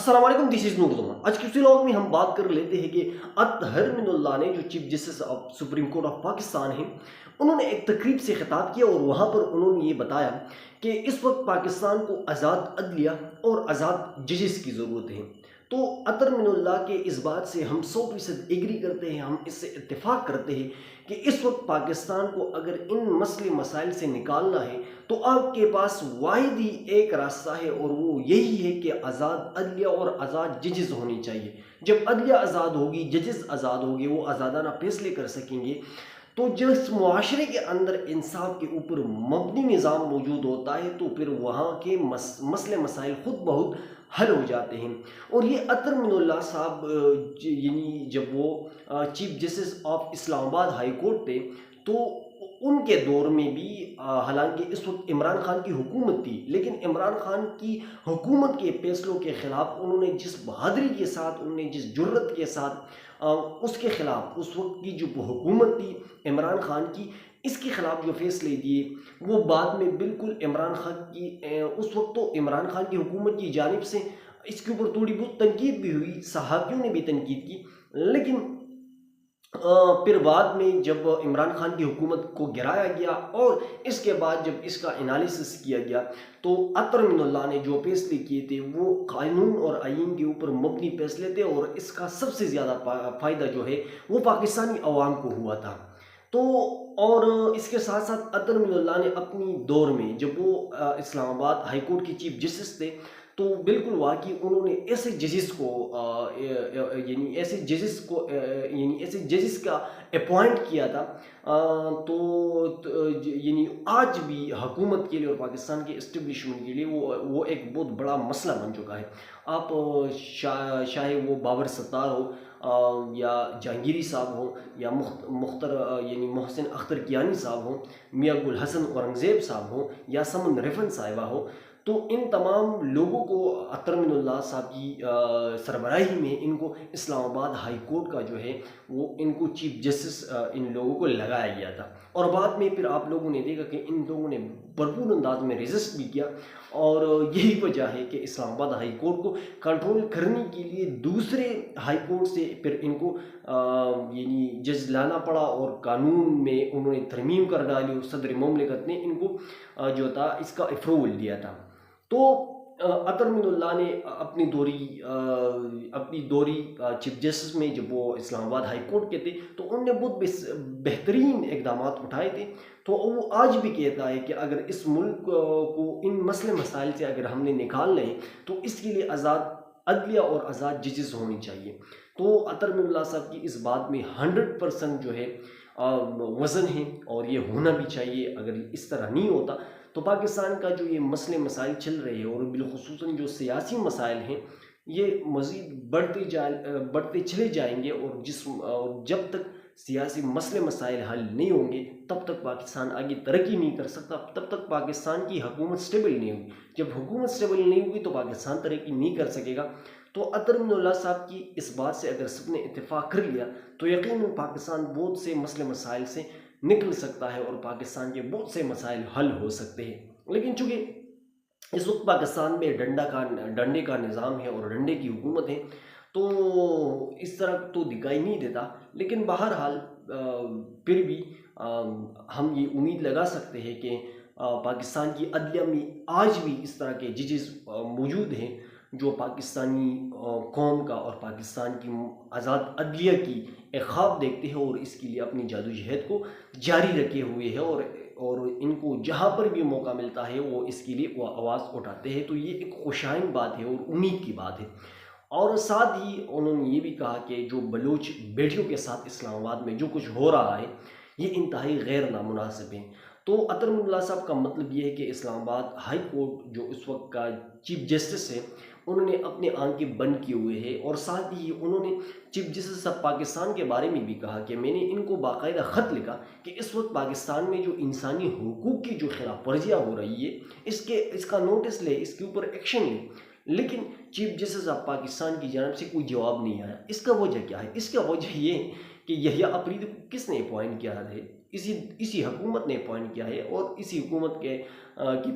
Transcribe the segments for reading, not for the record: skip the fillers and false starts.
अस्सलाम वालेकुम, this is नूर। आज के व्लॉग में हम बात कर लेते हैं कि अतहर मिनुल्लाह ने, जो chief justice of supreme court of Pakistan हैं, उन्होंने एक तकरीब से खिताब किया और वहाँ पर उन्होंने ये बताया कि इस वक्त पाकिस्तान को आज़ाद अदलिया और आज़ाद जजेस की ज़रूरत है। तो अतर मिनुल्लाह के इस बात से हम 100% एग्री करते हैं, हम इससे इत्तेफाक करते हैं कि इस वक्त पाकिस्तान को अगर इन मसले मसाइल से निकालना है तो आपके पास वाहिद ही एक रास्ता है और वो यही है कि आज़ाद अदलिया और आज़ाद जजेस होनी चाहिए। जब अदलिया आज़ाद होगी, जजेस आज़ाद होंगे, वो आज़ादाना फैसले कर सकेंगे, तो जिस मुआशरे के अंदर इंसाफ के ऊपर मबनी निज़ाम मौजूद होता है तो फिर वहाँ के मसले मसाइल ख़ुद बहुत हल हो जाते हैं। और ये अतर मिनुल्लाह साहब यानी जब वो chief justice of Islamabad high court थे तो उनके दौर में भी हालांकि इस वक्त इमरान खान की हुकूमत थी, लेकिन इमरान खान की हुकूमत के फैसलों के ख़िलाफ़ उन्होंने जिस बहादुरी के साथ, उन्होंने जिस जुर्रत के साथ उसके ख़िलाफ़ उस वक्त की जो हुकूमत थी इमरान खान की, इसके ख़िलाफ़ जो फैसले दिए वो बाद में बिल्कुल इमरान खान की उस वक्त तो इमरान खान की हुकूमत की जानिब से इसके ऊपर थोड़ी बहुत तनकीद भी हुई, सहाफ़ियों ने भी तनकीद की, लेकिन फिर बाद में जब इमरान खान की हुकूमत को गिराया गया और इसके बाद जब इसका एनालिसिस किया गया तो अतर मिनुल्लाह ने जो फैसले किए थे वो कानून और आईन के ऊपर मबनी फैसले थे और इसका सबसे ज़्यादा फ़ायदा जो है वो पाकिस्तानी अवाम को हुआ था। तो और इसके साथ साथ अतर मिनुल्लाह ने अपनी दौर में जब वो इस्लामाबाद हाई कोर्ट के चीफ जस्टिस थे तो बिल्कुल वाकई उन्होंने ऐसे जजेस को यानी ऐसे जजेस को यानी ऐसे जजेस का अपॉइंट किया था। यानी आज भी हुकूमत के लिए और पाकिस्तान के इस्टेब्लिशमेंट के लिए वो एक बहुत बड़ा मसला बन चुका है। आप चाहे वो बाबर सत्तार हो या जहांगीरी साहब हो या यानी मोहसिन अख्तर कियानी साहब हो, मियां गुल हसन औरंगज़ेब साहब हो या समन रिफन साहिबा हो, तो इन तमाम लोगों को अतर मिनुल्लाह साहब की सरबराही में इनको इस्लामाबाद हाई कोर्ट का जो है वो इनको चीफ जस्टिस इन लोगों को लगाया गया था। और बाद में फिर आप लोगों ने देखा कि इन लोगों ने भरपूर अंदाज में रेजिस्ट भी किया और यही वजह है कि इस्लामाबाद हाई कोर्ट को कंट्रोल करने के लिए दूसरे हाई कोर्ट से फिर इनको यानी जज लाना पड़ा और कानून में उन्होंने तरमीम कर डाली और सदर मुमलिकत ने इनको जो था इसका अप्रूवल दिया था। तो अतर मिनुल्लाह ने अपनी दोरी चीफ जस्टिस में जब वो इस्लामाबाद हाई कोर्ट के थे तो उनने बहुत बेहतरीन इकदाम उठाए थे। तो वो आज भी कहता है कि अगर इस मुल्क को इन मसले मसाइल से अगर हमने निकालना है तो इसके लिए आज़ाद अदलिया और आज़ाद जजेस होनी चाहिए। तो अतर मिनुल्लाह साहब की इस बात में 100% जो है वज़न है और ये होना भी चाहिए। अगर इस तरह नहीं होता तो पाकिस्तान का जो ये मसले मसाइल चल रहे हैं और बिलखुसूसन जो सियासी मसाइल हैं ये मज़ीद बढ़ते चले जाएंगे और जब तक सियासी मसले मसाइल हल नहीं होंगे तब तक पाकिस्तान आगे तरक्की नहीं कर सकता, तब तक पाकिस्तान की हुकूमत स्टेबल नहीं होगी। जब हुकूमत स्टेबल नहीं होगी तो पाकिस्तान तरक्की नहीं कर सकेगा। तो अतर मिनुल्लाह साहब की इस बात से अगर सबने इत्तेफाक कर लिया तो यकीनन पाकिस्तान बहुत से मसले मसाइल से निकल सकता है और पाकिस्तान के बहुत से मसाइल हल हो सकते हैं। लेकिन चूँकि इस वक्त पाकिस्तान में डंडे का निज़ाम है और डंडे की हुकूमत है तो इस तरह तो दिखाई नहीं देता, लेकिन बहरहाल फिर भी हम ये उम्मीद लगा सकते हैं कि पाकिस्तान की अदलिया में आज भी इस तरह के जजेस मौजूद हैं जो पाकिस्तानी कौम का और पाकिस्तान की आज़ाद अदलिया की एक ख्वाब देखते हैं और इसके लिए अपनी जादोजहद को जारी रखे हुए हैं और इनको जहाँ पर भी मौका मिलता है वो इसके लिए वो आवाज़ उठाते हैं। तो ये एक खुशाइन बात है और उम्मीद की बात है। और साथ ही उन्होंने ये भी कहा कि जो बलूच बेटियों के साथ इस्लामाबाद में जो कुछ हो रहा है ये इंतहाई गैर नामुनासिब है। तो अतर मिनुल्लाह साहब का मतलब ये है कि इस्लामाबाद हाई कोर्ट जो इस वक्त का चीफ जस्टिस है उन्होंने अपने आंखें बंद किए हुए हैं और साथ ही उन्होंने चीफ जस्टिस ऑफ पाकिस्तान के बारे में भी कहा कि मैंने इनको बाकायदा ख़त लिखा कि इस वक्त पाकिस्तान में जो इंसानी हुकूक की जो खिलाफ वर्जियाँ हो रही है इसका नोटिस ले, इसके ऊपर एक्शन ले, लेकिन चीफ जस्टिस ऑफ पाकिस्तान की जानब से कोई जवाब नहीं आया। इसका वजह क्या है? इसका वजह ये है कि यहिया अफरीदी को किसने अपॉइंट किया है? اسی حکومت نے اپوائنٹ کیا ہے، اور اسی حکومت کے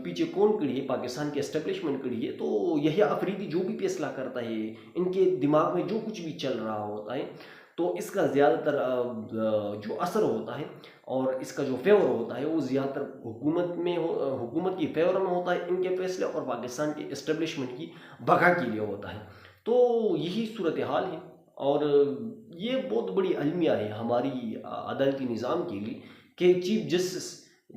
پیچھے کون کڑی ہے؟ پاکستان کی اسٹیبلشمنٹ کڑی ہے۔ تو یہی افریدی جو بھی فیصلہ کرتا ہے، ان کے دماغ میں جو کچھ بھی چل رہا ہوتا ہے، تو اس کا زیادہ تر جو اثر ہوتا ہے اور اس کا جو فیور ہوتا ہے وہ زیادہ تر حکومت کی فیور میں ہوتا ہے ان کے فیصلے، اور پاکستان کی اسٹیبلشمنٹ کی بقا کے لیے ہوتا ہے۔ تو یہی صورتحال ہے، اور یہ بہت بڑی المیہ ہے ہماری عدالتی نظام کے لیے کہ چیف جسٹس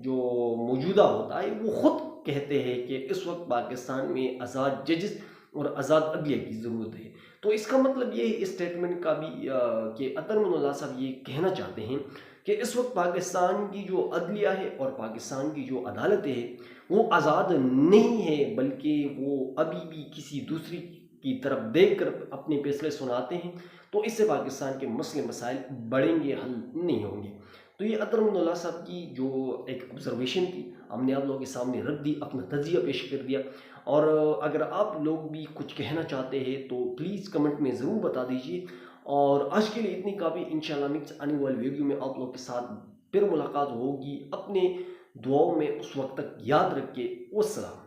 جو موجودہ ہوتا ہے وہ خود کہتے ہیں کہ اس وقت پاکستان میں آزاد ججز اور آزاد عدلیہ کی ضرورت ہے۔ تو اس کا مطلب یہ اسٹیٹمنٹ کا بھی کہ عطر من اللہ صاحب یہ کہنا چاہتے ہیں کہ اس وقت پاکستان کی جو عدلیہ ہے اور پاکستان کی جو عدالتیں ہے وہ آزاد نہیں ہے، بلکہ وہ ابھی بھی کسی دوسری کی طرف دیکھ کر اپنے فیصلے سناتے ہیں۔ تو اس سے پاکستان کے مسئلے مسائل بڑھیں گے، حل نہیں ہوں گے۔ تو یہ عطر من اللہ صاحب کی جو ایک آبزرویشن تھی، ہم نے آپ لوگوں کے سامنے رکھ دی، اپنا تجزیہ پیش کر دیا۔ اور اگر آپ لوگ بھی کچھ کہنا چاہتے ہیں تو پلیز کمنٹ میں ضرور بتا دیجیے۔ اور آج کے لیے اتنی کافی، انشاءاللہ نیکسٹ آنے والے ویڈیو میں آپ لوگ کے ساتھ پھر ملاقات ہوگی۔ اپنے دعاؤں میں اس وقت تک یاد رکھ کے، والسلام۔